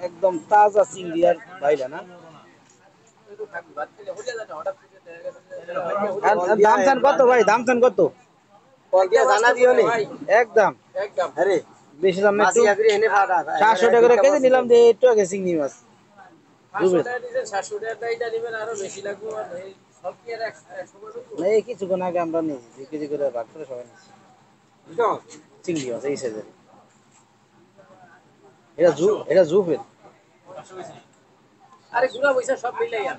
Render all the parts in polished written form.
একদম তাজা চিংড়ি আর বাইলা না। দাম চান কত ভাই? দাম চান কত? জানা দিও নি একদম একদম আরে বেশি দাম না একটু। মাসি আগরে এনে ফাটা 400 টাকা করে কেজি নিলাম যে একটু আগে চিংড়ি মাছ। 500 টাকা দিবেন 700 টাকা এইটা দিবেন আরো বেশি লাগবে আর এই সব কি আর 100 না এই কিছুক্ষণ আগে আমরা নিয়েছি 2 কেজি করে ভাগ করে সবাই নিয়েছি চিংড়ি মাছ এই সাইজের। এটা জুফের। আরে গুনা পয়সা সব মিলাইয়া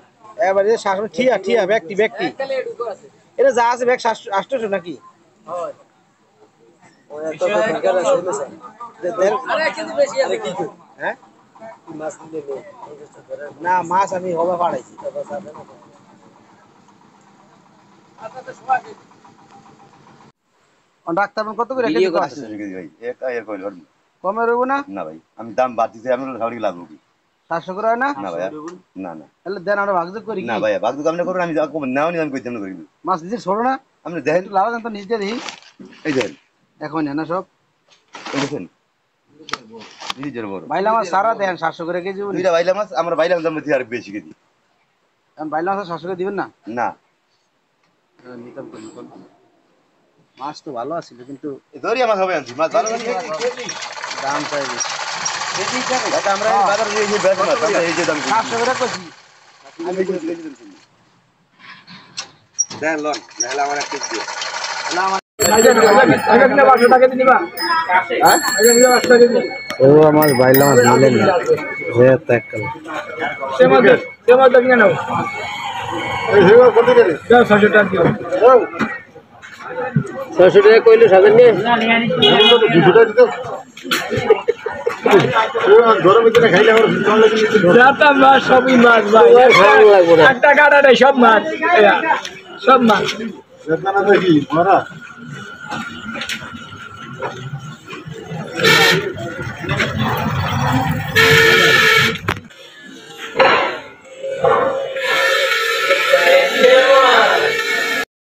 এবারে 700 ঠিয়া ব্যক্তি এককালে ঢুকো আছে এটা যা আছে ব্যাগ 800 নাকি? হয় ওই এত দরকার আছে আরে কিন্তু বেশি আছে কি হ্যাঁ মাছ দিবে না মাছ আমি হবে পাড়াইছি। ডাক্তার কত করে কেজি আছে ভাই একা এর কইল কমে রইব না? না ভাই আমি দাম বাদ দিতে আমি খাওয়ার কি লাভ কি 700 করে হয় না? না ভাই না না তাহলে দেন আমরা ভাগযোগ করি কি? না ভাই ভাগ আপনি করুন আমি নাও নি আমি কইতাম না করি মাছ নিজে ছোড়ো না? আপনি দেখেন লাভ দেন তো নিজে দেখি এই দেখেন এখন না সব এই দেখেন নিজের বড় বাইলা মাছ সারা দেন 700 করে কেজি দুইটা বাইলা মাছ আমরা বাইলা দাম দিই আর বেশি কেজি এখন বাইলা মাছ 700 করে দিবেন না? না নিতাম কোন মাছ তো ভালো আছিল কিন্তু দরিয়া মাছ হবে আনছি মাছ ভালো কেজি দাম চাই বেশি। কেজি কেন এটা আমরা এই বাজারে এই যে বেচা মাছ আমরা এই যে দাম 700 করে কইছি আমি কেজি দেন লন নাহলে আমার একটা দিও না আমার ও আমার বাইলা মাছ মিলেন না হে ত্যাগ কর সে মাছ কিনে নাও এই হেবা কত করে 600 টাকা দিও 600 টাকা কইলো সাবেন নে 200 টাকা দিও গরম ভিতরে খাইলে আমার যাতা মাছ সবই মাছ ভাই ভালো লাগবে না একটা কাটা নাই সব মাছ সব মাছ না না দেখি মারা